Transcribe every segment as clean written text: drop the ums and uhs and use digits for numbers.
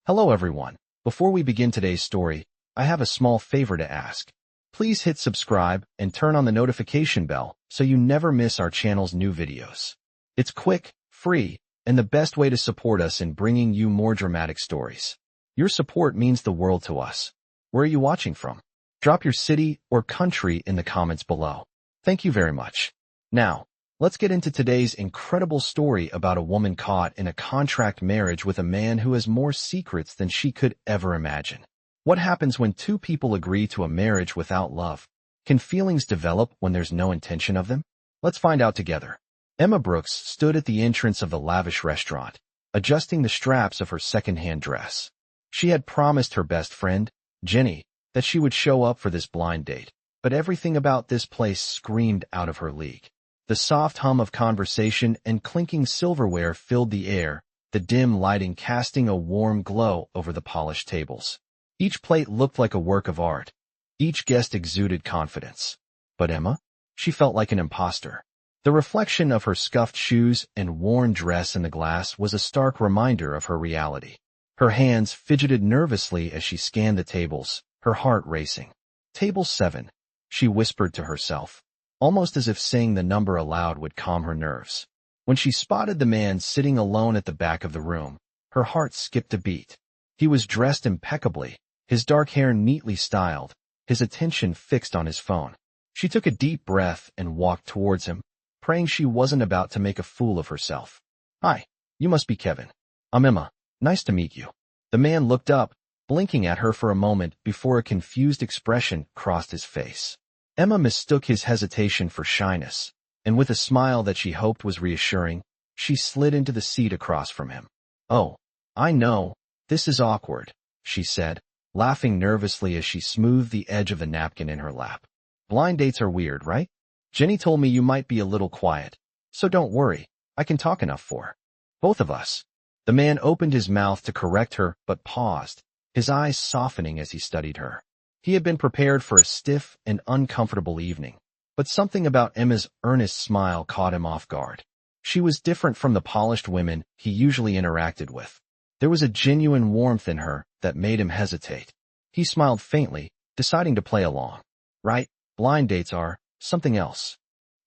Hello everyone. Before we begin today's story, I have a small favor to ask. Please hit subscribe and turn on the notification bell so you never miss our channel's new videos. It's quick, free, and the best way to support us in bringing you more dramatic stories. Your support means the world to us. Where are you watching from? Drop your city or country in the comments below. Thank you very much. Now, let's get into today's incredible story about a woman caught in a contract marriage with a man who has more secrets than she could ever imagine. What happens when two people agree to a marriage without love? Can feelings develop when there's no intention of them? Let's find out together. Emma Brooks stood at the entrance of the lavish restaurant, adjusting the straps of her second-hand dress. She had promised her best friend, Jenny, that she would show up for this blind date, but everything about this place screamed out of her league. The soft hum of conversation and clinking silverware filled the air, the dim lighting casting a warm glow over the polished tables. Each plate looked like a work of art. Each guest exuded confidence. But Emma? She felt like an imposter. The reflection of her scuffed shoes and worn dress in the glass was a stark reminder of her reality. Her hands fidgeted nervously as she scanned the tables, her heart racing. Table 7, she whispered to herself, almost as if saying the number aloud would calm her nerves. When she spotted the man sitting alone at the back of the room, her heart skipped a beat. He was dressed impeccably, his dark hair neatly styled, his attention fixed on his phone. She took a deep breath and walked towards him, praying she wasn't about to make a fool of herself. "Hi, you must be Kevin. I'm Emma. Nice to meet you." The man looked up, blinking at her for a moment before a confused expression crossed his face. Emma mistook his hesitation for shyness, and with a smile that she hoped was reassuring, she slid into the seat across from him. "Oh, I know, this is awkward," she said, laughing nervously as she smoothed the edge of the napkin in her lap. "Blind dates are weird, right? Jenny told me you might be a little quiet, so don't worry, I can talk enough for both of us." The man opened his mouth to correct her but paused, his eyes softening as he studied her. He had been prepared for a stiff and uncomfortable evening, but something about Emma's earnest smile caught him off guard. She was different from the polished women he usually interacted with. There was a genuine warmth in her that made him hesitate. He smiled faintly, deciding to play along. "Right, blind dates are something else."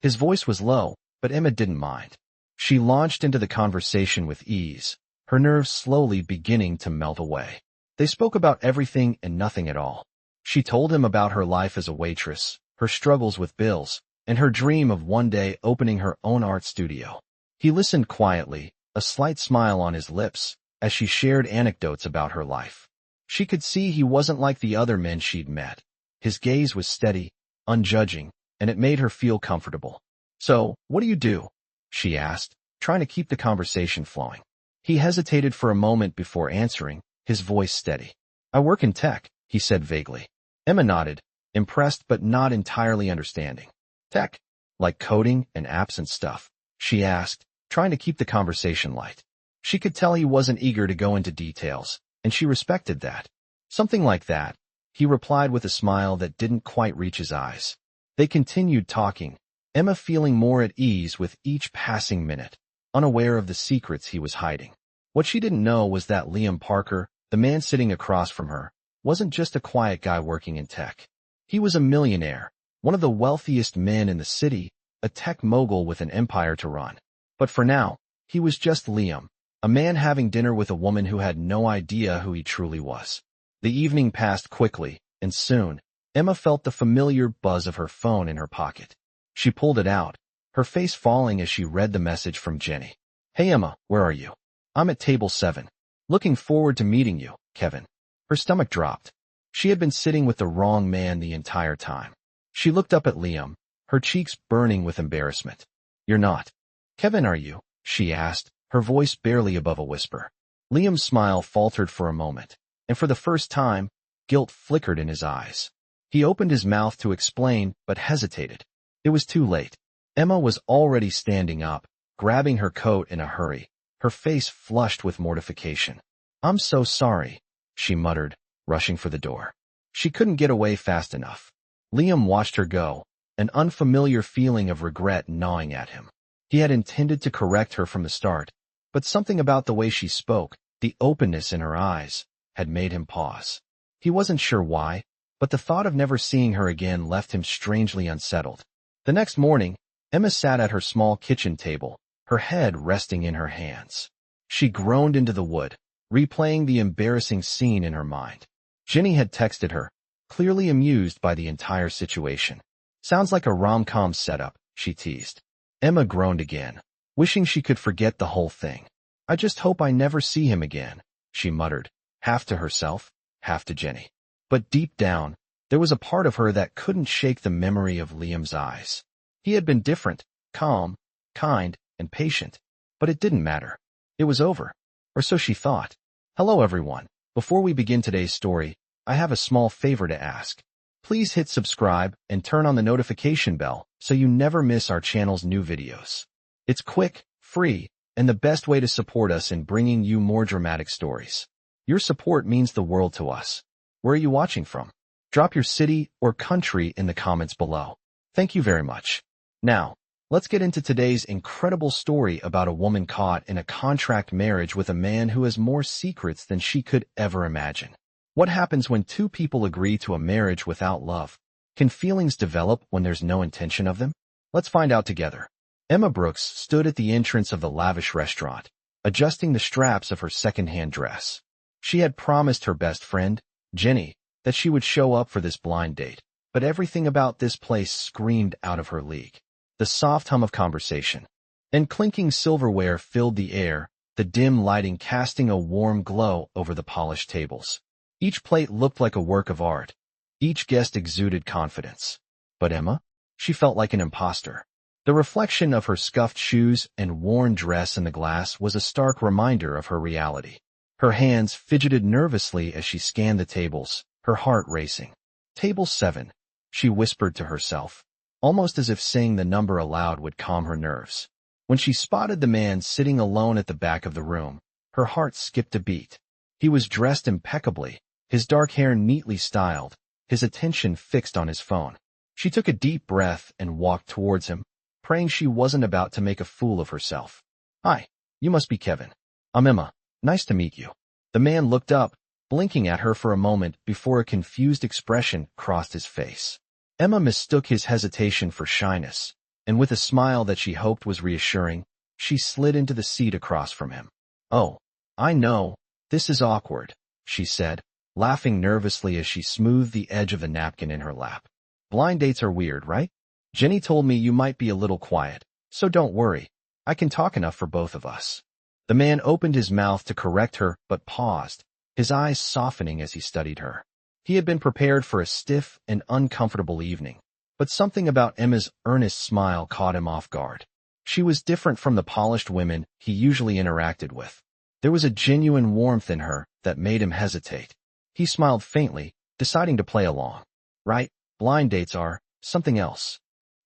His voice was low, but Emma didn't mind. She launched into the conversation with ease, her nerves slowly beginning to melt away. They spoke about everything and nothing at all. She told him about her life as a waitress, her struggles with bills, and her dream of one day opening her own art studio. He listened quietly, a slight smile on his lips, as she shared anecdotes about her life. She could see he wasn't like the other men she'd met. His gaze was steady, unjudging, and it made her feel comfortable. "So, what do you do?" she asked, trying to keep the conversation flowing. He hesitated for a moment before answering, his voice steady. "I work in tech," he said vaguely. Emma nodded, impressed but not entirely understanding. "Tech? Like coding and apps and stuff?" she asked, trying to keep the conversation light. She could tell he wasn't eager to go into details, and she respected that. "Something like that," he replied with a smile that didn't quite reach his eyes. They continued talking, Emma feeling more at ease with each passing minute, unaware of the secrets he was hiding. What she didn't know was that Liam Parker, the man sitting across from her, wasn't just a quiet guy working in tech. He was a millionaire, one of the wealthiest men in the city, a tech mogul with an empire to run. But for now, he was just Liam, a man having dinner with a woman who had no idea who he truly was. The evening passed quickly, and soon, Emma felt the familiar buzz of her phone in her pocket. She pulled it out, her face falling as she read the message from Jenny. "Hey Emma, where are you? I'm at table 7. Looking forward to meeting you, Kevin." Her stomach dropped. She had been sitting with the wrong man the entire time. She looked up at Liam, her cheeks burning with embarrassment. "You're not Kevin, are you?" she asked, her voice barely above a whisper. Liam's smile faltered for a moment, and for the first time, guilt flickered in his eyes. He opened his mouth to explain, but hesitated. It was too late. Emma was already standing up, grabbing her coat in a hurry, her face flushed with mortification. "I'm so sorry," she muttered, rushing for the door. She couldn't get away fast enough. Liam watched her go, an unfamiliar feeling of regret gnawing at him. He had intended to correct her from the start, but something about the way she spoke, The openness in her eyes had made him pause. He wasn't sure why, but the thought of never seeing her again left him strangely unsettled. The next morning, Emma sat at her small kitchen table, her head resting in her hands. She groaned into the wood, replaying the embarrassing scene in her mind. Jenny had texted her, clearly amused by the entire situation. "Sounds like a rom-com setup," she teased. Emma groaned again, wishing she could forget the whole thing. "I just hope I never see him again," she muttered, half to herself, half to Jenny. But deep down, there was a part of her that couldn't shake the memory of Liam's eyes. He had been different, calm, kind, and patient, but it didn't matter. It was over, or so she thought. Hello everyone. Before we begin today's story, I have a small favor to ask. Please hit subscribe and turn on the notification bell so you never miss our channel's new videos. It's quick, free, and the best way to support us in bringing you more dramatic stories. Your support means the world to us. Where are you watching from? Drop your city or country in the comments below. Thank you very much. Now, let's get into today's incredible story about a woman caught in a contract marriage with a man who has more secrets than she could ever imagine. What happens when two people agree to a marriage without love? Can feelings develop when there's no intention of them? Let's find out together. Emma Brooks stood at the entrance of the lavish restaurant, adjusting the straps of her second-hand dress. She had promised her best friend, Jenny, that she would show up for this blind date, but everything about this place screamed out of her league. The soft hum of conversation and clinking silverware filled the air, the dim lighting casting a warm glow over the polished tables. Each plate looked like a work of art. Each guest exuded confidence. But Emma? She felt like an imposter. The reflection of her scuffed shoes and worn dress in the glass was a stark reminder of her reality. Her hands fidgeted nervously as she scanned the tables, her heart racing. "Table 7, she whispered to herself, almost as if saying the number aloud would calm her nerves. When she spotted the man sitting alone at the back of the room, her heart skipped a beat. He was dressed impeccably, his dark hair neatly styled, his attention fixed on his phone. She took a deep breath and walked towards him, praying she wasn't about to make a fool of herself. "Hi, you must be Kevin. I'm Emma. Nice to meet you." The man looked up, blinking at her for a moment before a confused expression crossed his face. Emma mistook his hesitation for shyness, and with a smile that she hoped was reassuring, she slid into the seat across from him. "Oh, I know, this is awkward," she said, laughing nervously as she smoothed the edge of the napkin in her lap. "Blind dates are weird, right? Jenny told me you might be a little quiet, so don't worry. I can talk enough for both of us." The man opened his mouth to correct her but paused, his eyes softening as he studied her. He had been prepared for a stiff and uncomfortable evening, but something about Emma's earnest smile caught him off guard. She was different from the polished women he usually interacted with. There was a genuine warmth in her that made him hesitate. He smiled faintly, deciding to play along. "Right, blind dates are something else."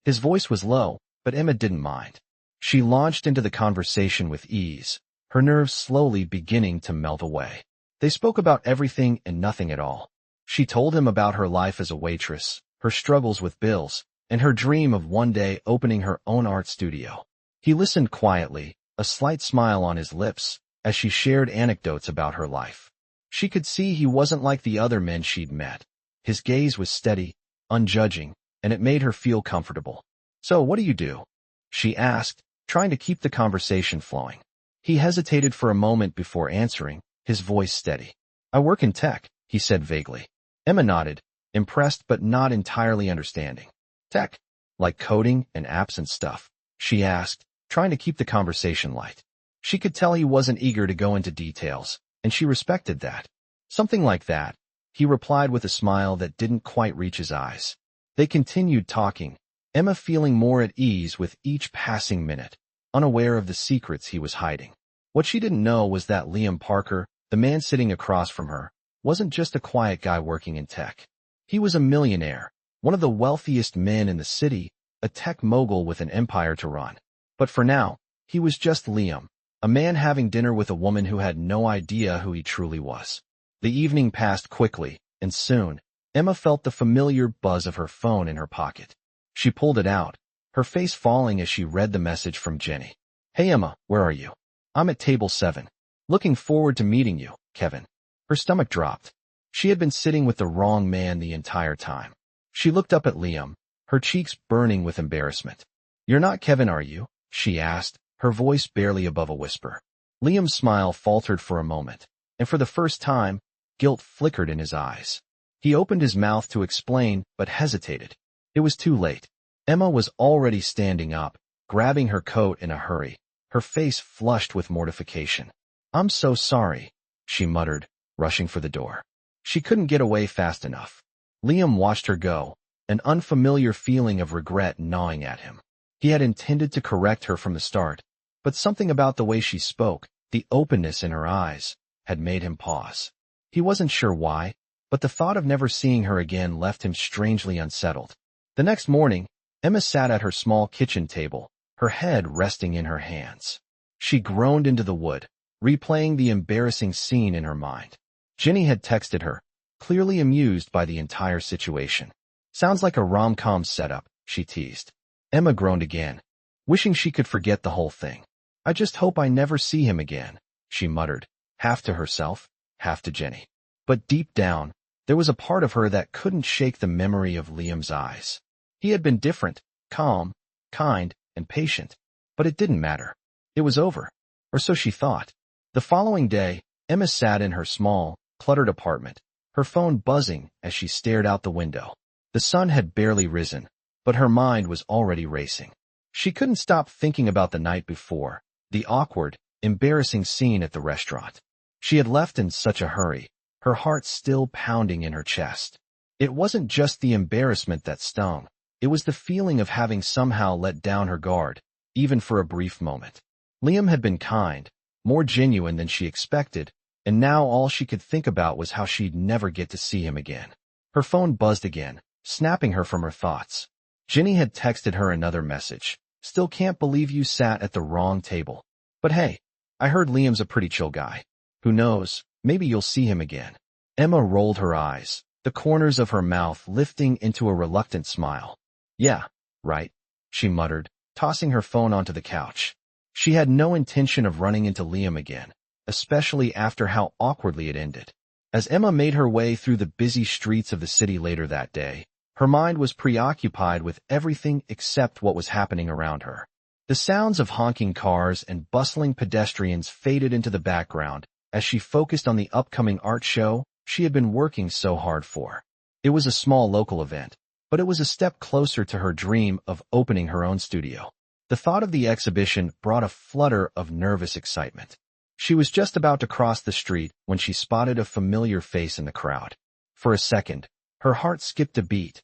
His voice was low, but Emma didn't mind. She launched into the conversation with ease, her nerves slowly beginning to melt away. They spoke about everything and nothing at all. She told him about her life as a waitress, her struggles with bills, and her dream of one day opening her own art studio. He listened quietly, a slight smile on his lips, as she shared anecdotes about her life. She could see he wasn't like the other men she'd met. His gaze was steady, unjudging, and it made her feel comfortable. "So what do you do?" she asked, trying to keep the conversation flowing. He hesitated for a moment before answering, his voice steady. "I work in tech," he said vaguely. Emma nodded, impressed but not entirely understanding. "Tech? Like coding and apps and stuff?" she asked, trying to keep the conversation light. She could tell he wasn't eager to go into details, and she respected that. "Something like that," he replied with a smile that didn't quite reach his eyes. They continued talking, Emma feeling more at ease with each passing minute, unaware of the secrets he was hiding. What she didn't know was that Liam Parker, the man sitting across from her, wasn't just a quiet guy working in tech. He was a millionaire, one of the wealthiest men in the city, a tech mogul with an empire to run. But for now, he was just Liam, a man having dinner with a woman who had no idea who he truly was. The evening passed quickly, and soon, Emma felt the familiar buzz of her phone in her pocket. She pulled it out, her face falling as she read the message from Jenny. "Hey Emma, where are you?" "I'm at table 7. Looking forward to meeting you, Kevin. Her stomach dropped. She had been sitting with the wrong man the entire time. She looked up at Liam, her cheeks burning with embarrassment. You're not Kevin, are you? She asked, her voice barely above a whisper. Liam's smile faltered for a moment, and for the first time, guilt flickered in his eyes. He opened his mouth to explain, but hesitated. It was too late. Emma was already standing up, grabbing her coat in a hurry, her face flushed with mortification. I'm so sorry, she muttered, rushing for the door. She couldn't get away fast enough. Liam watched her go, an unfamiliar feeling of regret gnawing at him. He had intended to correct her from the start, but something about the way she spoke, the openness in her eyes, had made him pause. He wasn't sure why, but the thought of never seeing her again left him strangely unsettled. The next morning, Emma sat at her small kitchen table, her head resting in her hands. She groaned into the wood, replaying the embarrassing scene in her mind. Jenny had texted her, clearly amused by the entire situation. Sounds like a rom-com setup, she teased. Emma groaned again, wishing she could forget the whole thing. I just hope I never see him again, she muttered, half to herself, half to Jenny. But deep down, there was a part of her that couldn't shake the memory of Liam's eyes. He had been different, calm, kind, and patient, but it didn't matter. It was over, or so she thought. The following day, Emma sat in her small, cluttered apartment, her phone buzzing as she stared out the window. The sun had barely risen, but her mind was already racing. She couldn't stop thinking about the night before, the awkward, embarrassing scene at the restaurant. She had left in such a hurry, her heart still pounding in her chest. It wasn't just the embarrassment that stung. It was the feeling of having somehow let down her guard, even for a brief moment. Liam had been kind, more genuine than she expected, and now all she could think about was how she'd never get to see him again. Her phone buzzed again, snapping her from her thoughts. Jenny had texted her another message. Still can't believe you sat at the wrong table. But hey, I heard Liam's a pretty chill guy. Who knows, maybe you'll see him again. Emma rolled her eyes, the corners of her mouth lifting into a reluctant smile. Yeah, right, she muttered, tossing her phone onto the couch. She had no intention of running into Liam again, especially after how awkwardly it ended. As Emma made her way through the busy streets of the city later that day, her mind was preoccupied with everything except what was happening around her. The sounds of honking cars and bustling pedestrians faded into the background as she focused on the upcoming art show she had been working so hard for. It was a small local event, but it was a step closer to her dream of opening her own studio. The thought of the exhibition brought a flutter of nervous excitement. She was just about to cross the street when she spotted a familiar face in the crowd. For a second, her heart skipped a beat,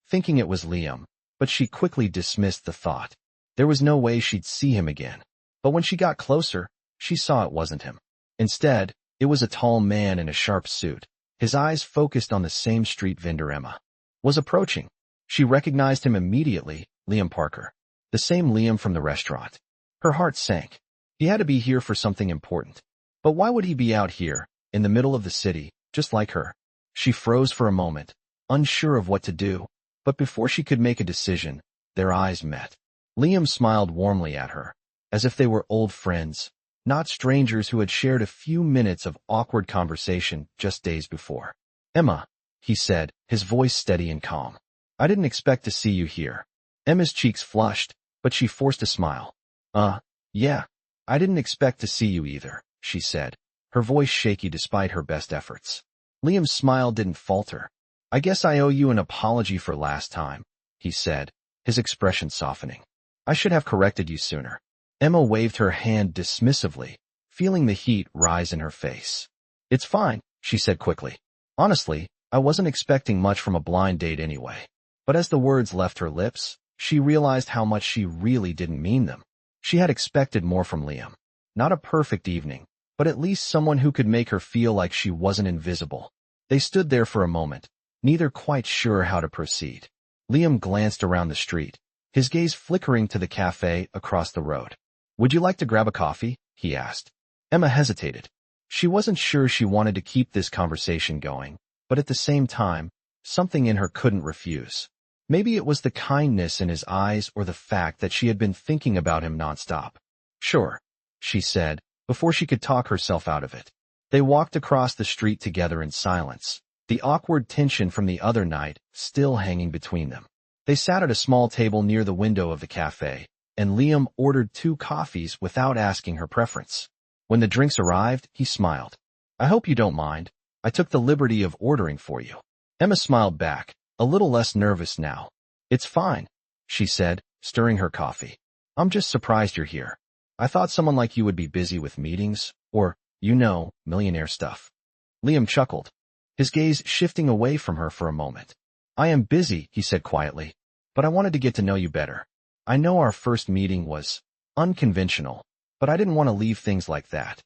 thinking it was Liam, but she quickly dismissed the thought. There was no way she'd see him again. But when she got closer, she saw it wasn't him. Instead, it was a tall man in a sharp suit, his eyes focused on the same street vendor Emma was approaching. She recognized him immediately, Liam Parker. The same Liam from the restaurant. Her heart sank. He had to be here for something important. But why would he be out here, in the middle of the city, just like her? She froze for a moment, unsure of what to do, but before she could make a decision, their eyes met. Liam smiled warmly at her, as if they were old friends, not strangers who had shared a few minutes of awkward conversation just days before. Emma, he said, his voice steady and calm. I didn't expect to see you here. Emma's cheeks flushed, but she forced a smile. Yeah, I didn't expect to see you either, she said, her voice shaky despite her best efforts. Liam's smile didn't falter. I guess I owe you an apology for last time, he said, his expression softening. I should have corrected you sooner. Emma waved her hand dismissively, feeling the heat rise in her face. It's fine, she said quickly. Honestly, I wasn't expecting much from a blind date anyway. But as the words left her lips, she realized how much she really didn't mean them. She had expected more from Liam. Not a perfect evening, but at least someone who could make her feel like she wasn't invisible. They stood there for a moment, neither quite sure how to proceed. Liam glanced around the street, his gaze flickering to the cafe across the road. Would you like to grab a coffee? He asked. Emma hesitated. She wasn't sure she wanted to keep this conversation going, but at the same time, something in her couldn't refuse. Maybe it was the kindness in his eyes or the fact that she had been thinking about him nonstop. Sure, she said, before she could talk herself out of it. They walked across the street together in silence, the awkward tension from the other night still hanging between them. They sat at a small table near the window of the cafe, and Liam ordered 2 coffees without asking her preference. When the drinks arrived, he smiled. "I hope you don't mind. I took the liberty of ordering for you." Emma smiled back, a little less nervous now. "It's fine," she said, stirring her coffee. "I'm just surprised you're here. I thought someone like you would be busy with meetings, or, millionaire stuff." Liam chuckled, his gaze shifting away from her for a moment. "I am busy," he said quietly, "but I wanted to get to know you better. I know our first meeting was unconventional, but I didn't want to leave things like that."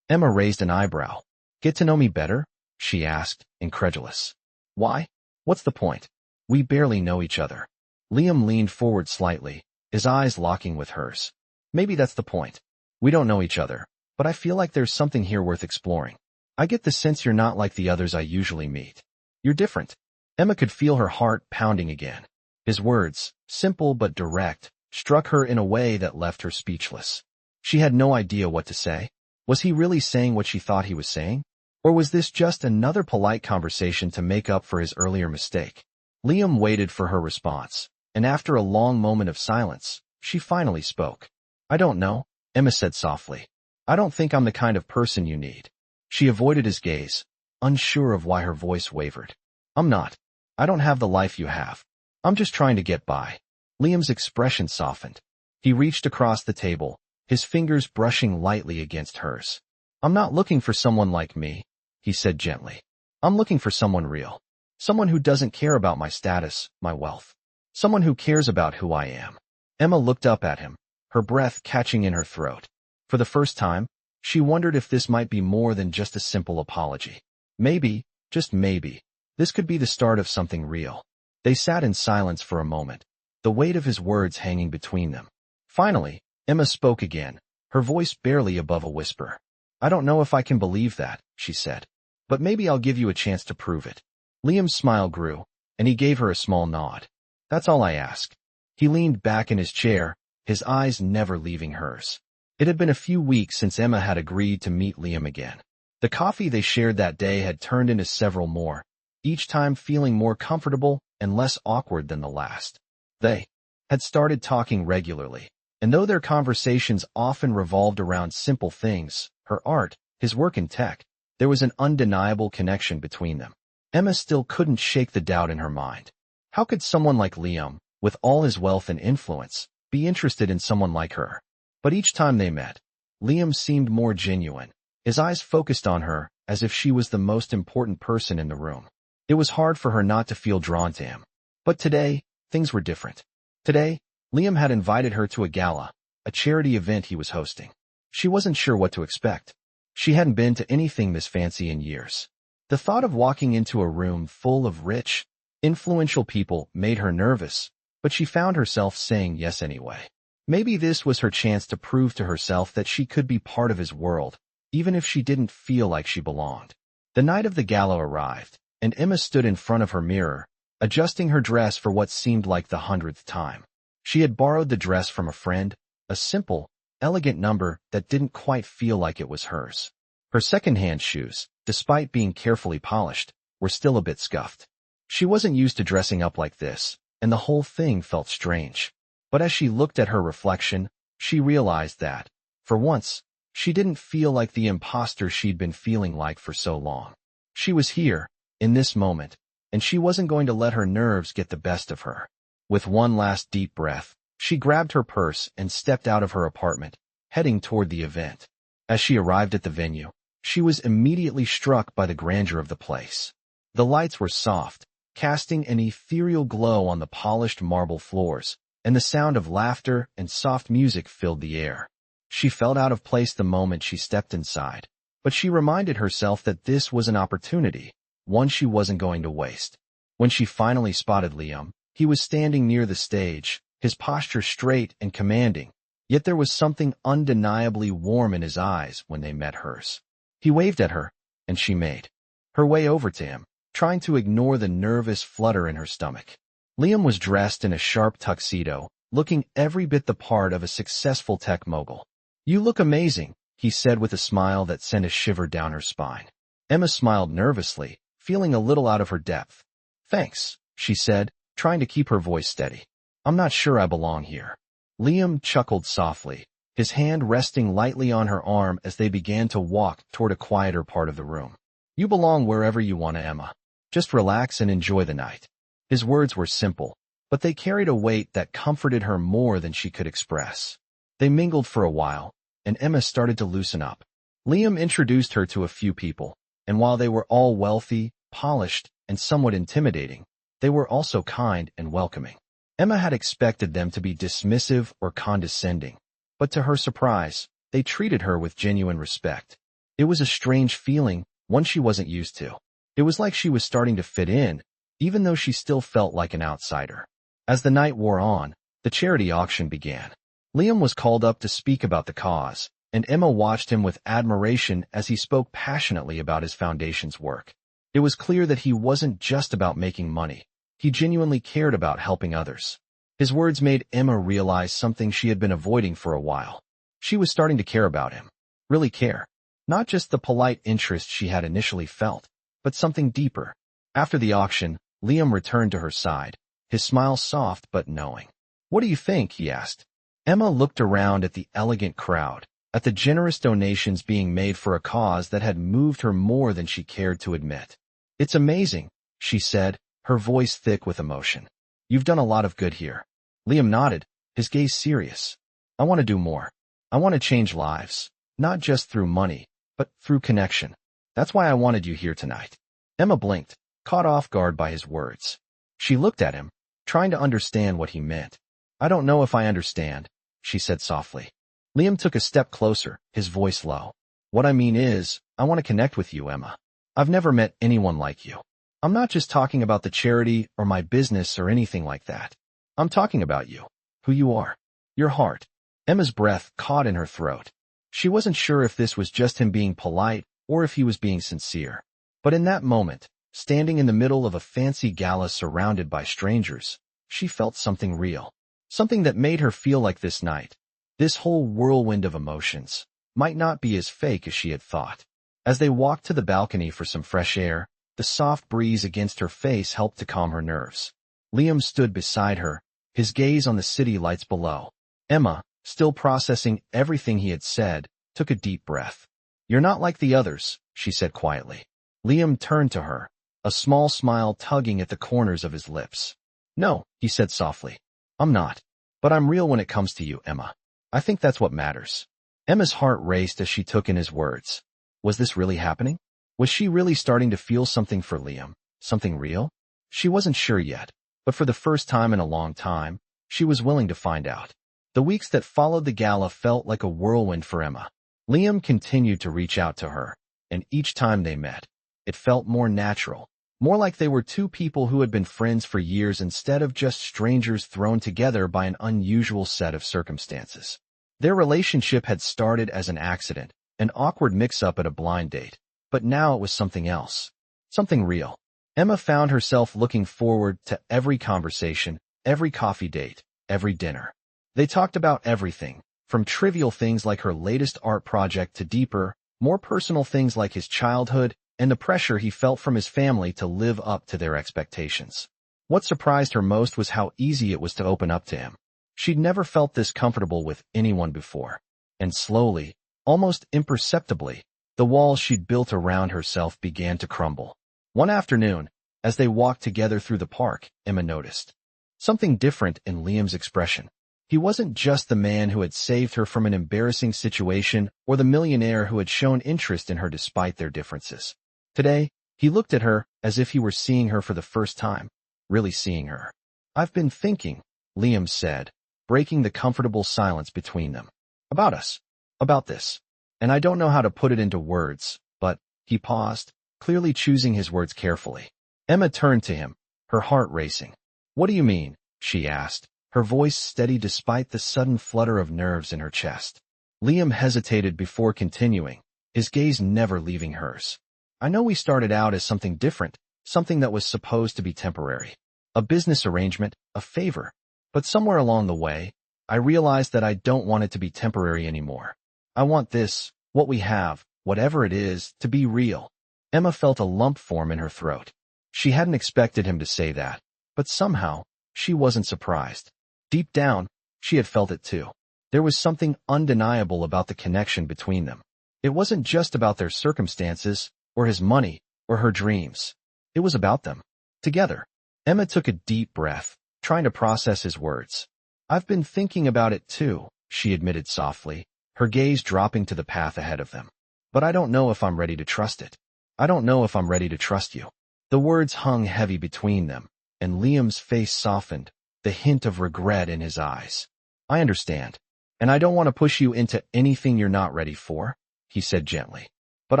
Emma raised an eyebrow. "Get to know me better?" she asked, incredulous. "Why? What's the point? We barely know each other." Liam leaned forward slightly, his eyes locking with hers. "Maybe that's the point. We don't know each other, but I feel like there's something here worth exploring. I get the sense you're not like the others I usually meet. You're different." Emma could feel her heart pounding again. His words, simple but direct, struck her in a way that left her speechless. She had no idea what to say. Was he really saying what she thought he was saying? Or was this just another polite conversation to make up for his earlier mistake? Liam waited for her response, and after a long moment of silence, she finally spoke. "I don't know," Emma said softly. "I don't think I'm the kind of person you need." She avoided his gaze, unsure of why her voice wavered. "I'm not. I don't have the life you have. I'm just trying to get by." Liam's expression softened. He reached across the table, his fingers brushing lightly against hers. "I'm not looking for someone like me," he said gently. "I'm looking for someone real. Someone who doesn't care about my status, my wealth. Someone who cares about who I am." Emma looked up at him, her breath catching in her throat. For the first time, she wondered if this might be more than just a simple apology. Maybe, just maybe, this could be the start of something real. They sat in silence for a moment, the weight of his words hanging between them. Finally, Emma spoke again, her voice barely above a whisper. "I don't know if I can believe that," she said. "But maybe I'll give you a chance to prove it." Liam's smile grew, and he gave her a small nod. "That's all I ask." He leaned back in his chair, his eyes never leaving hers. It had been a few weeks since Emma had agreed to meet Liam again. The coffee they shared that day had turned into several more, each time feeling more comfortable and less awkward than the last. They had started talking regularly, and though their conversations often revolved around simple things, her art, his work in tech, there was an undeniable connection between them. Emma still couldn't shake the doubt in her mind. How could someone like Liam, with all his wealth and influence, be interested in someone like her? But each time they met, Liam seemed more genuine, his eyes focused on her as if she was the most important person in the room. It was hard for her not to feel drawn to him. But today, things were different. Today, Liam had invited her to a gala, a charity event he was hosting. She wasn't sure what to expect. She hadn't been to anything this fancy in years. The thought of walking into a room full of rich, influential people made her nervous, but she found herself saying yes anyway. Maybe this was her chance to prove to herself that she could be part of his world, even if she didn't feel like she belonged. The night of the gala arrived, and Emma stood in front of her mirror, adjusting her dress for what seemed like the 100th time. She had borrowed the dress from a friend, a simple, elegant number that didn't quite feel like it was hers. Her second-hand shoes, despite being carefully polished, were still a bit scuffed. She wasn't used to dressing up like this, and the whole thing felt strange. But as she looked at her reflection, she realized that, for once, she didn't feel like the imposter she'd been feeling like for so long. She was here, in this moment, and she wasn't going to let her nerves get the best of her. With one last deep breath, she grabbed her purse and stepped out of her apartment, heading toward the event. As she arrived at the venue, she was immediately struck by the grandeur of the place. The lights were soft, casting an ethereal glow on the polished marble floors, and the sound of laughter and soft music filled the air. She felt out of place the moment she stepped inside, but she reminded herself that this was an opportunity, one she wasn't going to waste. When she finally spotted Liam, he was standing near the stage, his posture straight and commanding, yet there was something undeniably warm in his eyes when they met hers. He waved at her, and she made her way over to him, trying to ignore the nervous flutter in her stomach. Liam was dressed in a sharp tuxedo, looking every bit the part of a successful tech mogul. "You look amazing," he said with a smile that sent a shiver down her spine. Emma smiled nervously, feeling a little out of her depth. Thanks, she said, trying to keep her voice steady. I'm not sure I belong here. Liam chuckled softly, his hand resting lightly on her arm as they began to walk toward a quieter part of the room. You belong wherever you want to, Emma. Just relax and enjoy the night. His words were simple, but they carried a weight that comforted her more than she could express. They mingled for a while, and Emma started to loosen up. Liam introduced her to a few people, and while they were all wealthy, polished, and somewhat intimidating, they were also kind and welcoming. Emma had expected them to be dismissive or condescending, but to her surprise, they treated her with genuine respect. It was a strange feeling, one she wasn't used to. It was like she was starting to fit in, even though she still felt like an outsider. As the night wore on, the charity auction began. Liam was called up to speak about the cause, and Emma watched him with admiration as he spoke passionately about his foundation's work. It was clear that he wasn't just about making money. He genuinely cared about helping others. His words made Emma realize something she had been avoiding for a while. She was starting to care about him. Really care. Not just the polite interest she had initially felt, but something deeper. After the auction, Liam returned to her side, his smile soft but knowing. What do you think? He asked. Emma looked around at the elegant crowd, at the generous donations being made for a cause that had moved her more than she cared to admit. It's amazing, she said, her voice thick with emotion. You've done a lot of good here. Liam nodded, his gaze serious. I want to do more. I want to change lives, not just through money, but through connection. That's why I wanted you here tonight. Emma blinked, caught off guard by his words. She looked at him, trying to understand what he meant. I don't know if I understand, she said softly. Liam took a step closer, his voice low. What I mean is, I want to connect with you, Emma. I've never met anyone like you. I'm not just talking about the charity or my business or anything like that. I'm talking about you, who you are, your heart. Emma's breath caught in her throat. She wasn't sure if this was just him being polite or if he was being sincere. But in that moment, standing in the middle of a fancy gala surrounded by strangers, she felt something real. Something that made her feel like this night, this whole whirlwind of emotions, might not be as fake as she had thought. As they walked to the balcony for some fresh air, the soft breeze against her face helped to calm her nerves. Liam stood beside her, his gaze on the city lights below. Emma, still processing everything he had said, took a deep breath. You're not like the others, she said quietly. Liam turned to her, a small smile tugging at the corners of his lips. No, he said softly. I'm not. But I'm real when it comes to you, Emma. I think that's what matters. Emma's heart raced as she took in his words. Was this really happening? Was she really starting to feel something for Liam? Something real? She wasn't sure yet, but for the first time in a long time, she was willing to find out. The weeks that followed the gala felt like a whirlwind for Emma. Liam continued to reach out to her, and each time they met, it felt more natural. More like they were two people who had been friends for years instead of just strangers thrown together by an unusual set of circumstances. Their relationship had started as an accident, an awkward mix-up at a blind date, but now it was something else, something real. Emma found herself looking forward to every conversation, every coffee date, every dinner. They talked about everything, from trivial things like her latest art project to deeper, more personal things like his childhood and the pressure he felt from his family to live up to their expectations. What surprised her most was how easy it was to open up to him. She'd never felt this comfortable with anyone before. And slowly, almost imperceptibly, the walls she'd built around herself began to crumble. One afternoon, as they walked together through the park, Emma noticed something different in Liam's expression. He wasn't just the man who had saved her from an embarrassing situation or the millionaire who had shown interest in her despite their differences. Today, he looked at her as if he were seeing her for the first time, really seeing her. I've been thinking, Liam said, breaking the comfortable silence between them. About us. About this. And I don't know how to put it into words, but, he paused, clearly choosing his words carefully. Emma turned to him, her heart racing. What do you mean? She asked, her voice steady despite the sudden flutter of nerves in her chest. Liam hesitated before continuing, his gaze never leaving hers. I know we started out as something different, something that was supposed to be temporary. A business arrangement, a favor. But somewhere along the way, I realized that I don't want it to be temporary anymore. I want this, what we have, whatever it is, to be real. Emma felt a lump form in her throat. She hadn't expected him to say that, but somehow, she wasn't surprised. Deep down, she had felt it too. There was something undeniable about the connection between them. It wasn't just about their circumstances, or his money, or her dreams. It was about them. Together. Emma took a deep breath, trying to process his words. I've been thinking about it too, she admitted softly, her gaze dropping to the path ahead of them. But I don't know if I'm ready to trust it. I don't know if I'm ready to trust you. The words hung heavy between them, and Liam's face softened, the hint of regret in his eyes. I understand. And I don't want to push you into anything you're not ready for, he said gently. But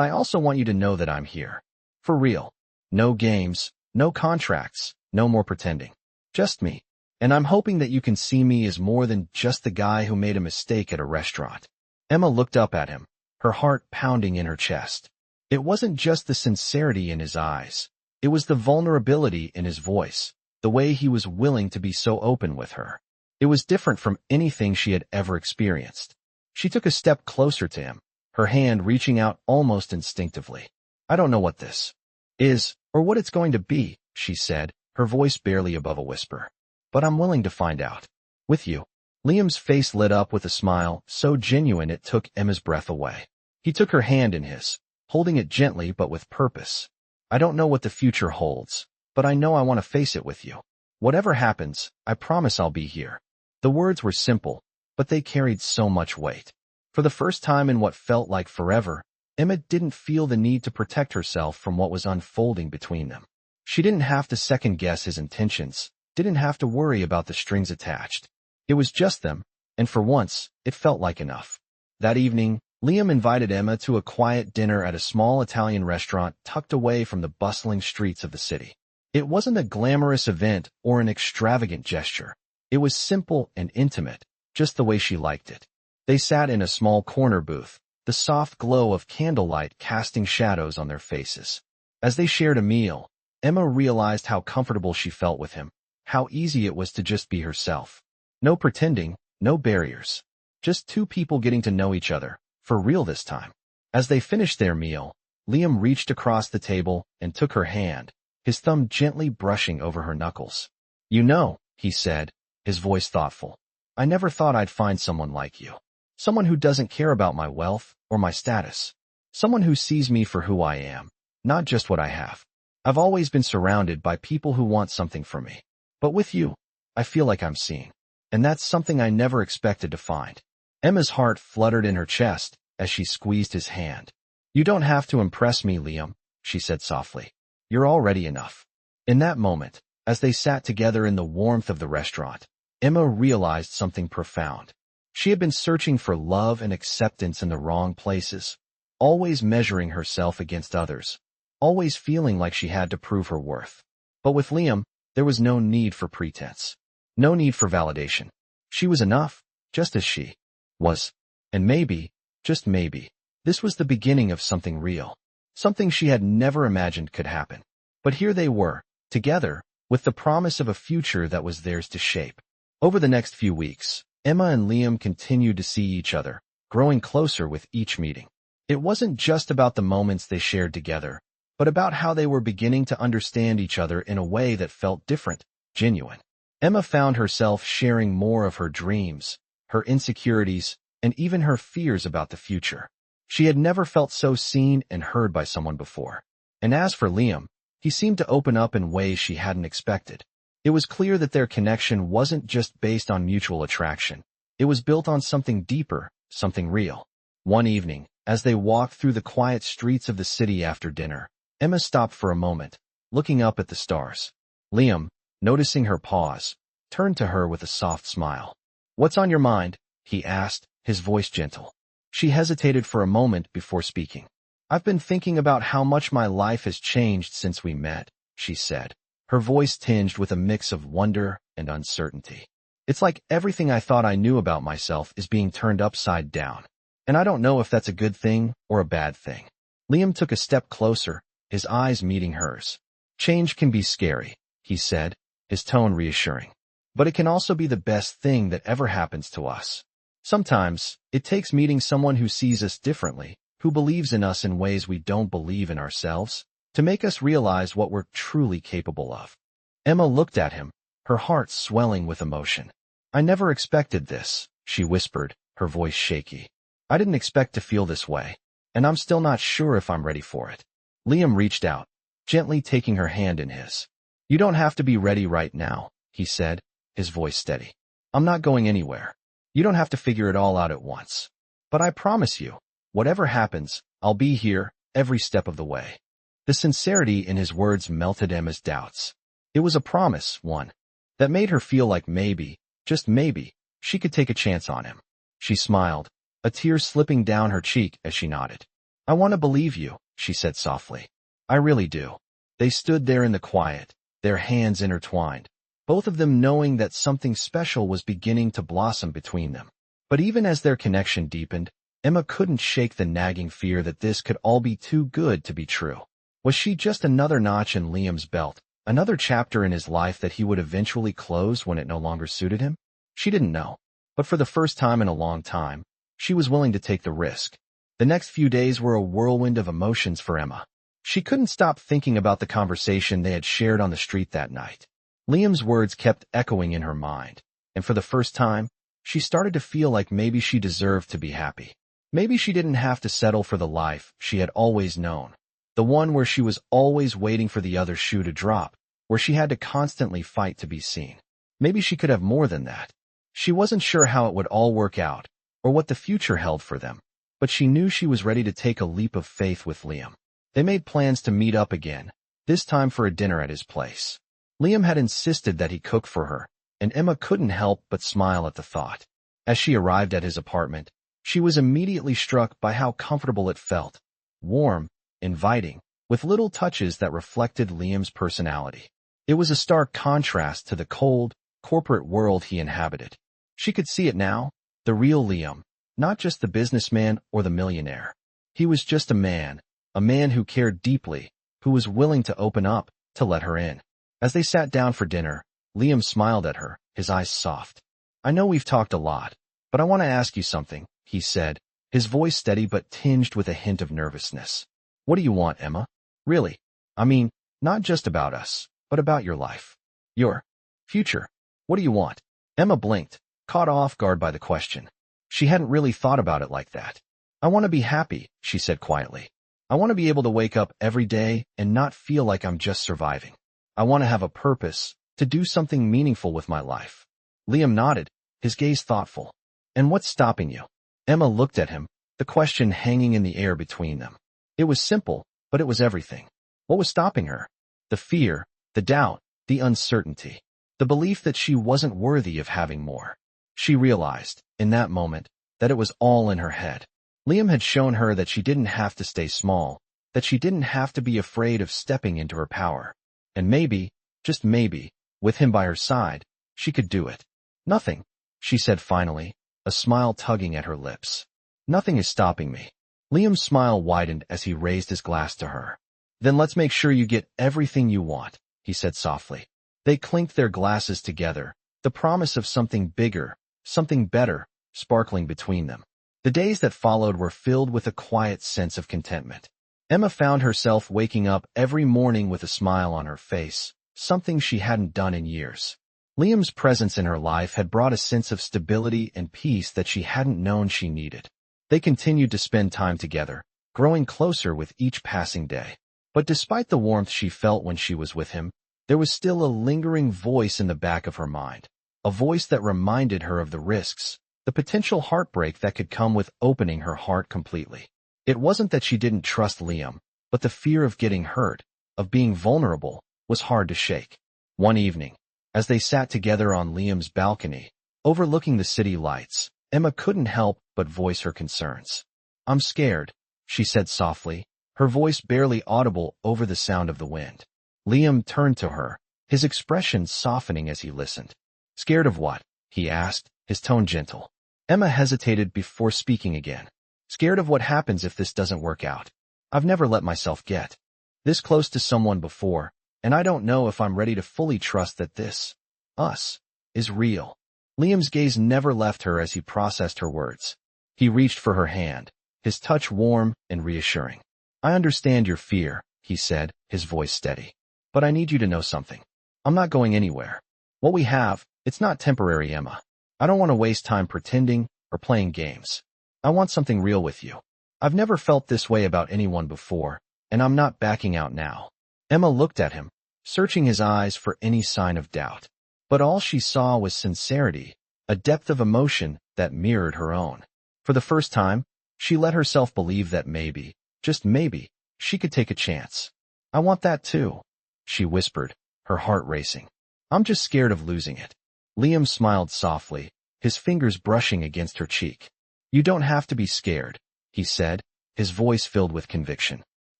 I also want you to know that I'm here. For real. No games, no contracts, no more pretending. Just me. And I'm hoping that you can see me as more than just the guy who made a mistake at a restaurant. Emma looked up at him, her heart pounding in her chest. It wasn't just the sincerity in his eyes. It was the vulnerability in his voice, the way he was willing to be so open with her. It was different from anything she had ever experienced. She took a step closer to him, her hand reaching out almost instinctively. I don't know what this is, or what it's going to be, she said, her voice barely above a whisper. But I'm willing to find out. With you. Liam's face lit up with a smile so genuine it took Emma's breath away. He took her hand in his, holding it gently but with purpose. I don't know what the future holds, but I know I want to face it with you. Whatever happens, I promise I'll be here. The words were simple, but they carried so much weight. For the first time in what felt like forever, Emma didn't feel the need to protect herself from what was unfolding between them. She didn't have to second-guess his intentions, didn't have to worry about the strings attached. It was just them, and for once, it felt like enough. That evening, Liam invited Emma to a quiet dinner at a small Italian restaurant tucked away from the bustling streets of the city. It wasn't a glamorous event or an extravagant gesture. It was simple and intimate, just the way she liked it. They sat in a small corner booth, the soft glow of candlelight casting shadows on their faces. As they shared a meal, Emma realized how comfortable she felt with him, how easy it was to just be herself. No pretending, no barriers. Just two people getting to know each other, for real this time. As they finished their meal, Liam reached across the table and took her hand, his thumb gently brushing over her knuckles. You know, he said, his voice thoughtful, I never thought I'd find someone like you. Someone who doesn't care about my wealth or my status. Someone who sees me for who I am, not just what I have. I've always been surrounded by people who want something from me. But with you, I feel like I'm seeing. And that's something I never expected to find. Emma's heart fluttered in her chest as she squeezed his hand. You don't have to impress me, Liam, she said softly. You're already enough. In that moment, as they sat together in the warmth of the restaurant, Emma realized something profound. She had been searching for love and acceptance in the wrong places, always measuring herself against others, always feeling like she had to prove her worth. But with Liam, there was no need for pretense, no need for validation. She was enough, just as she was. And maybe, just maybe, this was the beginning of something real, something she had never imagined could happen. But here they were, together, with the promise of a future that was theirs to shape. Over the next few weeks, Emma and Liam continued to see each other, growing closer with each meeting. It wasn't just about the moments they shared together, but about how they were beginning to understand each other in a way that felt different, genuine. Emma found herself sharing more of her dreams, her insecurities, and even her fears about the future. She had never felt so seen and heard by someone before. And as for Liam, he seemed to open up in ways she hadn't expected. It was clear that their connection wasn't just based on mutual attraction. It was built on something deeper, something real. One evening, as they walked through the quiet streets of the city after dinner, Emma stopped for a moment, looking up at the stars. Liam, noticing her pause, turned to her with a soft smile. What's on your mind? He asked, his voice gentle. She hesitated for a moment before speaking. I've been thinking about how much my life has changed since we met, she said, her voice tinged with a mix of wonder and uncertainty. It's like everything I thought I knew about myself is being turned upside down. And I don't know if that's a good thing or a bad thing. Liam took a step closer, his eyes meeting hers. Change can be scary, he said, his tone reassuring. But it can also be the best thing that ever happens to us. Sometimes, it takes meeting someone who sees us differently, who believes in us in ways we don't believe in ourselves, to make us realize what we're truly capable of. Emma looked at him, her heart swelling with emotion. I never expected this, she whispered, her voice shaky. I didn't expect to feel this way, and I'm still not sure if I'm ready for it. Liam reached out, gently taking her hand in his. You don't have to be ready right now, he said, his voice steady. I'm not going anywhere. You don't have to figure it all out at once. But I promise you, whatever happens, I'll be here, every step of the way. The sincerity in his words melted Emma's doubts. It was a promise, one, that made her feel like maybe, just maybe, she could take a chance on him. She smiled, a tear slipping down her cheek as she nodded. I want to believe you, she said softly. I really do. They stood there in the quiet, their hands intertwined, both of them knowing that something special was beginning to blossom between them. But even as their connection deepened, Emma couldn't shake the nagging fear that this could all be too good to be true. Was she just another notch in Liam's belt, another chapter in his life that he would eventually close when it no longer suited him? She didn't know. But for the first time in a long time, she was willing to take the risk. The next few days were a whirlwind of emotions for Emma. She couldn't stop thinking about the conversation they had shared on the street that night. Liam's words kept echoing in her mind, and for the first time, she started to feel like maybe she deserved to be happy. Maybe she didn't have to settle for the life she had always known, the one where she was always waiting for the other shoe to drop, where she had to constantly fight to be seen. Maybe she could have more than that. She wasn't sure how it would all work out, or what the future held for them, but she knew she was ready to take a leap of faith with Liam. They made plans to meet up again, this time for a dinner at his place. Liam had insisted that he cook for her, and Emma couldn't help but smile at the thought. As she arrived at his apartment, she was immediately struck by how comfortable it felt. Warm, inviting, with little touches that reflected Liam's personality. It was a stark contrast to the cold, corporate world he inhabited. She could see it now, the real Liam, not just the businessman or the millionaire. He was just a man who cared deeply, who was willing to open up, to let her in. As they sat down for dinner, Liam smiled at her, his eyes soft. I know we've talked a lot, but I want to ask you something, he said, his voice steady but tinged with a hint of nervousness. What do you want, Emma? Really? I mean, not just about us, but about your life. Your future. What do you want? Emma blinked, caught off guard by the question. She hadn't really thought about it like that. I want to be happy, she said quietly. I want to be able to wake up every day and not feel like I'm just surviving. I want to have a purpose, to do something meaningful with my life. Liam nodded, his gaze thoughtful. And what's stopping you? Emma looked at him, the question hanging in the air between them. It was simple, but it was everything. What was stopping her? The fear, the doubt, the uncertainty, the belief that she wasn't worthy of having more. She realized, in that moment, that it was all in her head. Liam had shown her that she didn't have to stay small, that she didn't have to be afraid of stepping into her power. And maybe, just maybe, with him by her side, she could do it. Nothing, she said finally, a smile tugging at her lips. Nothing is stopping me. Liam's smile widened as he raised his glass to her. Then let's make sure you get everything you want, he said softly. They clinked their glasses together, the promise of something bigger, something better, sparkling between them. The days that followed were filled with a quiet sense of contentment. Emma found herself waking up every morning with a smile on her face, something she hadn't done in years. Liam's presence in her life had brought a sense of stability and peace that she hadn't known she needed. They continued to spend time together, growing closer with each passing day. But despite the warmth she felt when she was with him, there was still a lingering voice in the back of her mind, a voice that reminded her of the risks, the potential heartbreak that could come with opening her heart completely. It wasn't that she didn't trust Liam, but the fear of getting hurt, of being vulnerable, was hard to shake. One evening, as they sat together on Liam's balcony, overlooking the city lights, Emma couldn't help but voice her concerns. I'm scared, she said softly, her voice barely audible over the sound of the wind. Liam turned to her, his expression softening as he listened. Scared of what? He asked, his tone gentle. Emma hesitated before speaking again. Scared of what happens if this doesn't work out. I've never let myself get this close to someone before, and I don't know if I'm ready to fully trust that this, us, is real. Liam's gaze never left her as he processed her words. He reached for her hand, his touch warm and reassuring. "I understand your fear," he said, his voice steady. "But I need you to know something. I'm not going anywhere. What we have, it's not temporary, Emma. I don't want to waste time pretending or playing games. I want something real with you. I've never felt this way about anyone before, and I'm not backing out now." Emma looked at him, searching his eyes for any sign of doubt. But all she saw was sincerity, a depth of emotion that mirrored her own. For the first time, she let herself believe that maybe, just maybe, she could take a chance. "I want that too," she whispered, her heart racing. "I'm just scared of losing it." Liam smiled softly, his fingers brushing against her cheek. "You don't have to be scared," he said, his voice filled with conviction.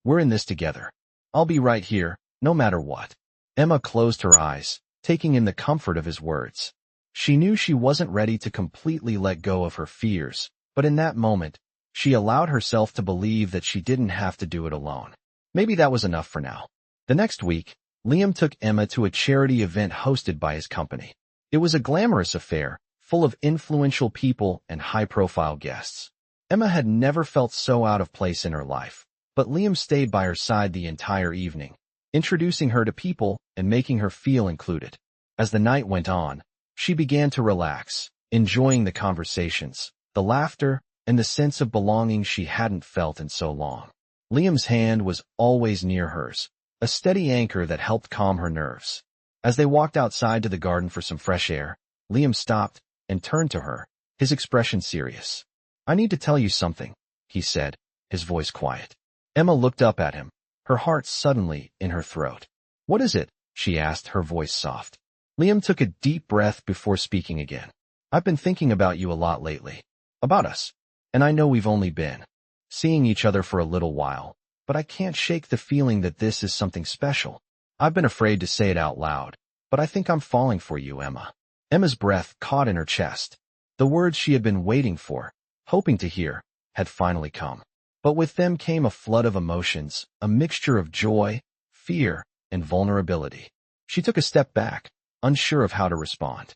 "We're in this together. I'll be right here, no matter what." Emma closed her eyes, taking in the comfort of his words. She knew she wasn't ready to completely let go of her fears, but in that moment, she allowed herself to believe that she didn't have to do it alone. Maybe that was enough for now. The next week, Liam took Emma to a charity event hosted by his company. It was a glamorous affair, full of influential people and high-profile guests. Emma had never felt so out of place in her life, but Liam stayed by her side the entire evening, introducing her to people and making her feel included. As the night went on, she began to relax, enjoying the conversations, the laughter, and the sense of belonging she hadn't felt in so long. Liam's hand was always near hers, a steady anchor that helped calm her nerves. As they walked outside to the garden for some fresh air, Liam stopped and turned to her, his expression serious. "I need to tell you something," he said, his voice quiet. Emma looked up at him, her heart suddenly in her throat. "What is it?" she asked, her voice soft. Liam took a deep breath before speaking again. "I've been thinking about you a lot lately. About us. And I know we've only been seeing each other for a little while, but I can't shake the feeling that this is something special. I've been afraid to say it out loud, but I think I'm falling for you, Emma." Emma's breath caught in her chest. The words she had been waiting for, hoping to hear, had finally come. But with them came a flood of emotions, a mixture of joy, fear, and vulnerability. She took a step back, unsure of how to respond.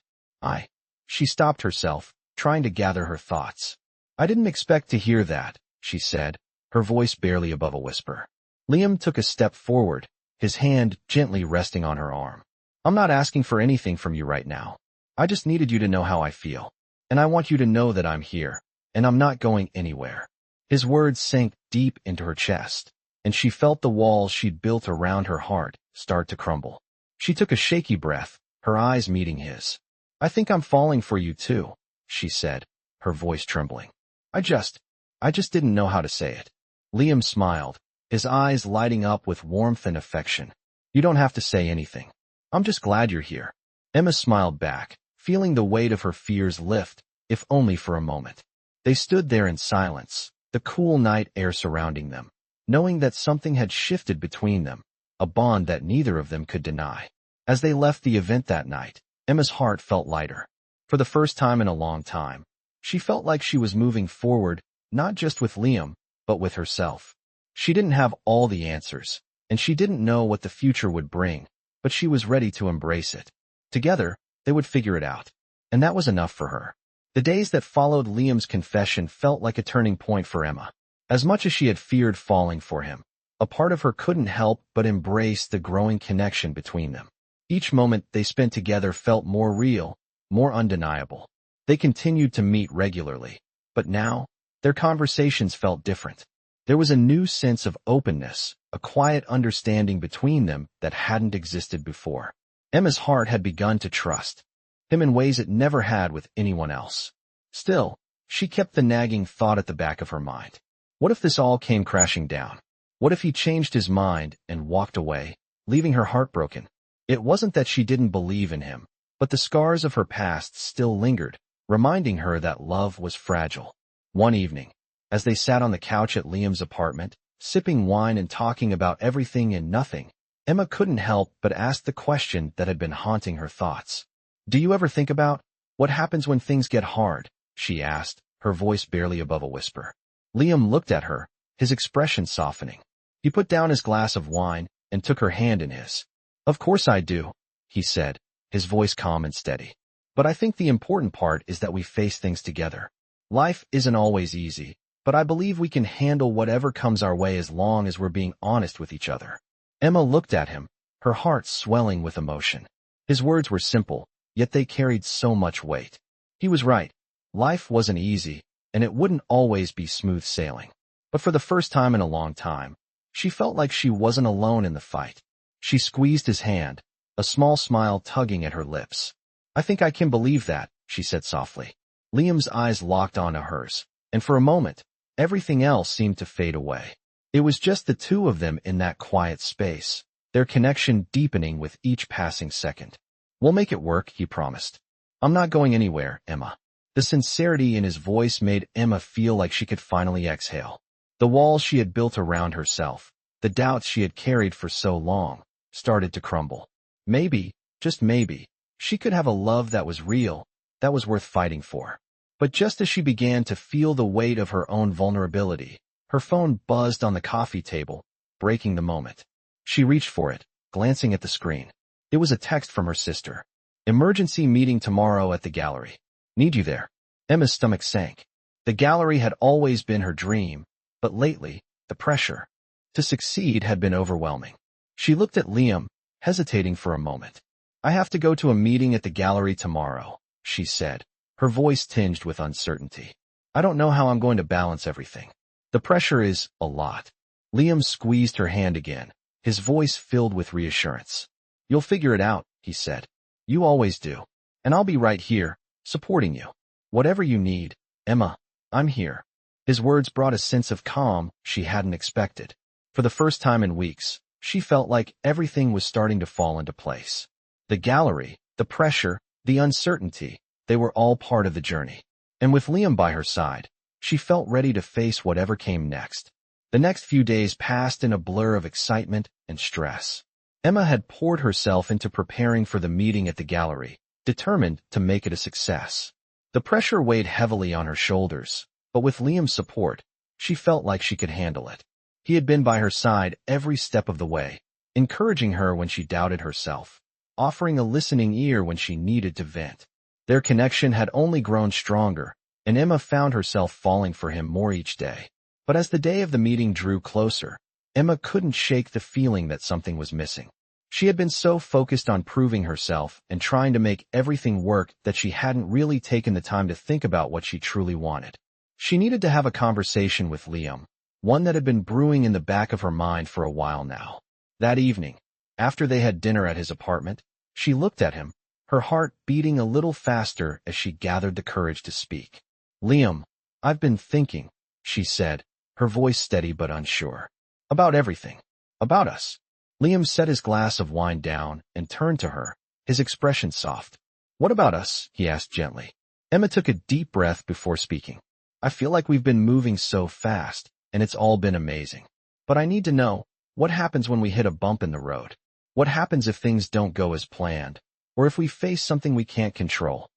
She stopped herself, trying to gather her thoughts. "I didn't expect to hear that," she said, her voice barely above a whisper. Liam took a step forward, his hand gently resting on her arm. "I'm not asking for anything from you right now. I just needed you to know how I feel. And I want you to know that I'm here, and I'm not going anywhere." His words sank deep into her chest, and she felt the walls she'd built around her heart start to crumble. She took a shaky breath, her eyes meeting his. "I think I'm falling for you too," she said, her voice trembling. I just didn't know how to say it." Liam smiled, his eyes lighting up with warmth and affection. "You don't have to say anything. I'm just glad you're here." Emma smiled back, feeling the weight of her fears lift, if only for a moment. They stood there in silence, the cool night air surrounding them, knowing that something had shifted between them, a bond that neither of them could deny. As they left the event that night, Emma's heart felt lighter. For the first time in a long time, she felt like she was moving forward, not just with Liam, but with herself. She didn't have all the answers, and she didn't know what the future would bring, but she was ready to embrace it. Together, they would figure it out, and that was enough for her. The days that followed Liam's confession felt like a turning point for Emma. As much as she had feared falling for him, a part of her couldn't help but embrace the growing connection between them. Each moment they spent together felt more real, more undeniable. They continued to meet regularly, but now, their conversations felt different. There was a new sense of openness, a quiet understanding between them that hadn't existed before. Emma's heart had begun to trust him in ways it never had with anyone else. Still, she kept the nagging thought at the back of her mind. What if this all came crashing down? What if he changed his mind and walked away, leaving her heartbroken? It wasn't that she didn't believe in him, but the scars of her past still lingered, reminding her that love was fragile. One evening, as they sat on the couch at Liam's apartment, sipping wine and talking about everything and nothing, Emma couldn't help but ask the question that had been haunting her thoughts. "Do you ever think about what happens when things get hard?" she asked, her voice barely above a whisper. Liam looked at her, his expression softening. He put down his glass of wine and took her hand in his. "Of course I do," he said, his voice calm and steady. But I think the important part is that we face things together. Life isn't always easy, but I believe we can handle whatever comes our way as long as we're being honest with each other. Emma looked at him, her heart swelling with emotion. His words were simple, yet they carried so much weight. He was right. Life wasn't easy, and it wouldn't always be smooth sailing. But for the first time in a long time, she felt like she wasn't alone in the fight. She squeezed his hand, a small smile tugging at her lips. "I think I can believe that," she said softly. Liam's eyes locked onto hers, and for a moment, everything else seemed to fade away. It was just the two of them in that quiet space, their connection deepening with each passing second. "We'll make it work," he promised. "I'm not going anywhere, Emma." The sincerity in his voice made Emma feel like she could finally exhale. The walls she had built around herself, the doubts she had carried for so long, started to crumble. Maybe, just maybe, she could have a love that was real, that was worth fighting for. But just as she began to feel the weight of her own vulnerability, her phone buzzed on the coffee table, breaking the moment. She reached for it, glancing at the screen. It was a text from her sister. "Emergency meeting tomorrow at the gallery. Need you there." Emma's stomach sank. The gallery had always been her dream, but lately, the pressure to succeed had been overwhelming. She looked at Liam, hesitating for a moment. "I have to go to a meeting at the gallery tomorrow," she said, her voice tinged with uncertainty. "I don't know how I'm going to balance everything. The pressure is a lot." Liam squeezed her hand again, his voice filled with reassurance. "You'll figure it out," he said. "You always do. And I'll be right here, supporting you. Whatever you need, Emma, I'm here." His words brought a sense of calm she hadn't expected. For the first time in weeks, she felt like everything was starting to fall into place. The gallery, the pressure, the uncertainty, they were all part of the journey. And with Liam by her side, she felt ready to face whatever came next. The next few days passed in a blur of excitement and stress. Emma had poured herself into preparing for the meeting at the gallery, determined to make it a success. The pressure weighed heavily on her shoulders, but with Liam's support, she felt like she could handle it. He had been by her side every step of the way, encouraging her when she doubted herself, offering a listening ear when she needed to vent. Their connection had only grown stronger, and Emma found herself falling for him more each day. But as the day of the meeting drew closer, Emma couldn't shake the feeling that something was missing. She had been so focused on proving herself and trying to make everything work that she hadn't really taken the time to think about what she truly wanted. She needed to have a conversation with Liam, one that had been brewing in the back of her mind for a while now. That evening, after they had dinner at his apartment, she looked at him, her heart beating a little faster as she gathered the courage to speak. "Liam, I've been thinking," she said, her voice steady but unsure. "About everything. About us." Liam set his glass of wine down and turned to her, his expression soft. "What about us?" he asked gently. Emma took a deep breath before speaking. "I feel like we've been moving so fast, and it's all been amazing. But I need to know, what happens when we hit a bump in the road? What happens if things don't go as planned, or if we face something we can't control?"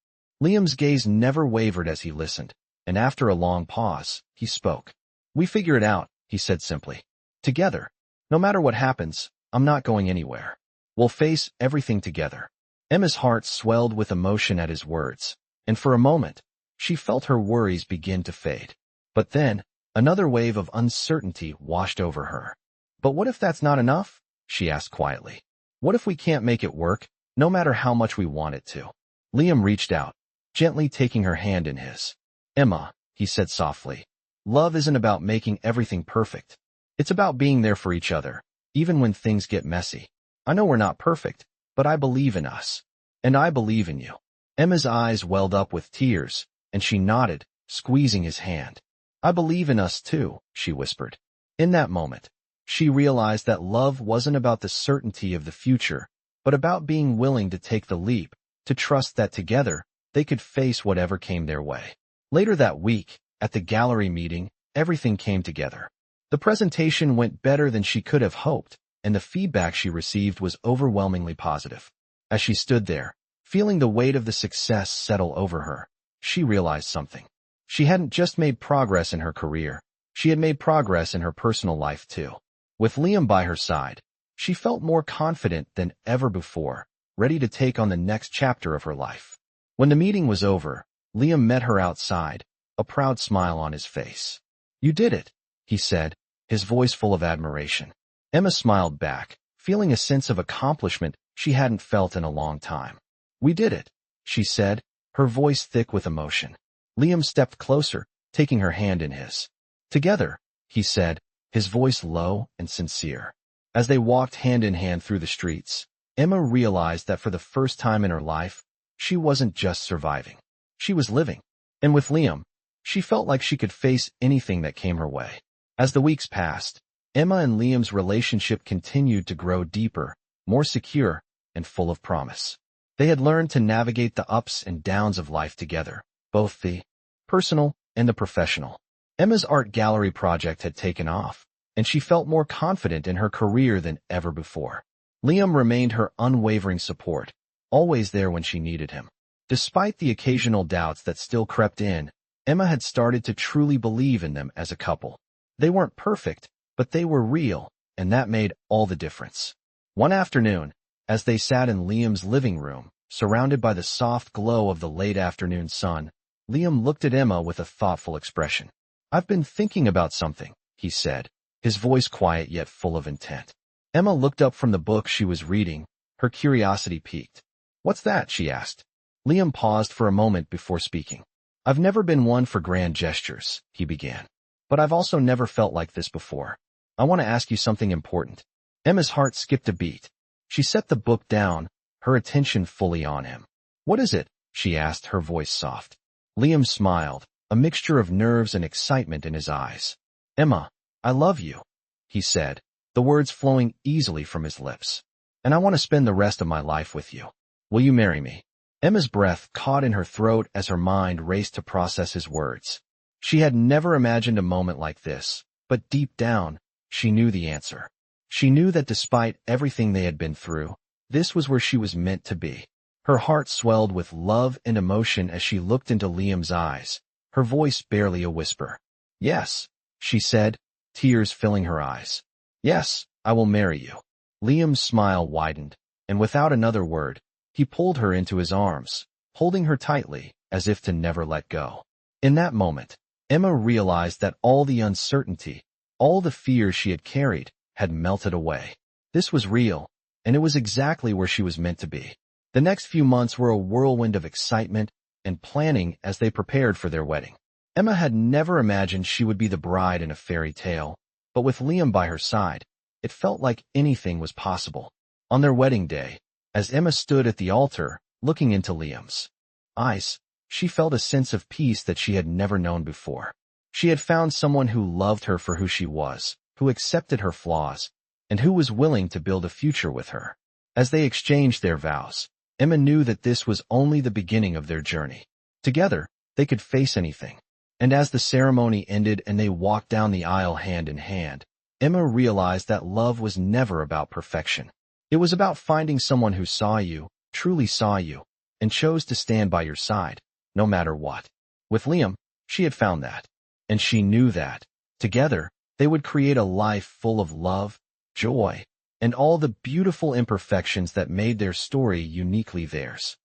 Liam's gaze never wavered as he listened, and after a long pause, he spoke. "We figure it out," he said simply. "Together. No matter what happens, I'm not going anywhere. We'll face everything together." Emma's heart swelled with emotion at his words, and for a moment, she felt her worries begin to fade. But then, another wave of uncertainty washed over her. "But what if that's not enough?" she asked quietly. "What if we can't make it work, no matter how much we want it to?" Liam reached out, gently taking her hand in his. "Emma," he said softly, "love isn't about making everything perfect. It's about being there for each other, even when things get messy. I know we're not perfect, but I believe in us. And I believe in you." Emma's eyes welled up with tears, and she nodded, squeezing his hand. "I believe in us too," she whispered. In that moment, she realized that love wasn't about the certainty of the future, but about being willing to take the leap, to trust that together, they could face whatever came their way. Later that week, at the gallery meeting, everything came together. The presentation went better than she could have hoped, and the feedback she received was overwhelmingly positive. As she stood there, feeling the weight of the success settle over her, she realized something. She hadn't just made progress in her career, she had made progress in her personal life too. With Liam by her side, she felt more confident than ever before, ready to take on the next chapter of her life. When the meeting was over, Liam met her outside, a proud smile on his face. "You did it," he said, his voice full of admiration. Emma smiled back, feeling a sense of accomplishment she hadn't felt in a long time. "We did it," she said, her voice thick with emotion. Liam stepped closer, taking her hand in his. "Together," he said, his voice low and sincere. As they walked hand in hand through the streets, Emma realized that for the first time in her life, she wasn't just surviving. She was living. And with Liam, she felt like she could face anything that came her way. As the weeks passed, Emma and Liam's relationship continued to grow deeper, more secure, and full of promise. They had learned to navigate the ups and downs of life together, both the personal and the professional. Emma's art gallery project had taken off, and she felt more confident in her career than ever before. Liam remained her unwavering support, always there when she needed him. Despite the occasional doubts that still crept in, Emma had started to truly believe in them as a couple. They weren't perfect, but they were real, and that made all the difference. One afternoon, as they sat in Liam's living room, surrounded by the soft glow of the late afternoon sun, Liam looked at Emma with a thoughtful expression. "I've been thinking about something," he said, his voice quiet yet full of intent. Emma looked up from the book she was reading, her curiosity piqued. "What's that?" she asked. Liam paused for a moment before speaking. "I've never been one for grand gestures," he began. "But I've also never felt like this before. I want to ask you something important." Emma's heart skipped a beat. She set the book down, her attention fully on him. "What is it?" she asked, her voice soft. Liam smiled, a mixture of nerves and excitement in his eyes. "Emma, I love you," he said, the words flowing easily from his lips. "And I want to spend the rest of my life with you. Will you marry me?" Emma's breath caught in her throat as her mind raced to process his words. She had never imagined a moment like this, but deep down, she knew the answer. She knew that despite everything they had been through, this was where she was meant to be. Her heart swelled with love and emotion as she looked into Liam's eyes, her voice barely a whisper. "Yes," she said, tears filling her eyes. "Yes, I will marry you." Liam's smile widened, and without another word, he pulled her into his arms, holding her tightly, as if to never let go. In that moment, Emma realized that all the uncertainty, all the fear she had carried, had melted away. This was real, and it was exactly where she was meant to be. The next few months were a whirlwind of excitement and planning as they prepared for their wedding. Emma had never imagined she would be the bride in a fairy tale, but with Liam by her side, it felt like anything was possible. On their wedding day, as Emma stood at the altar, looking into Liam's eyes, she felt a sense of peace that she had never known before. She had found someone who loved her for who she was, who accepted her flaws, and who was willing to build a future with her. As they exchanged their vows, Emma knew that this was only the beginning of their journey. Together, they could face anything. And as the ceremony ended and they walked down the aisle hand in hand, Emma realized that love was never about perfection. It was about finding someone who saw you, truly saw you, and chose to stand by your side, no matter what. With Liam, she had found that. And she knew that, together, they would create a life full of love, joy, and all the beautiful imperfections that made their story uniquely theirs.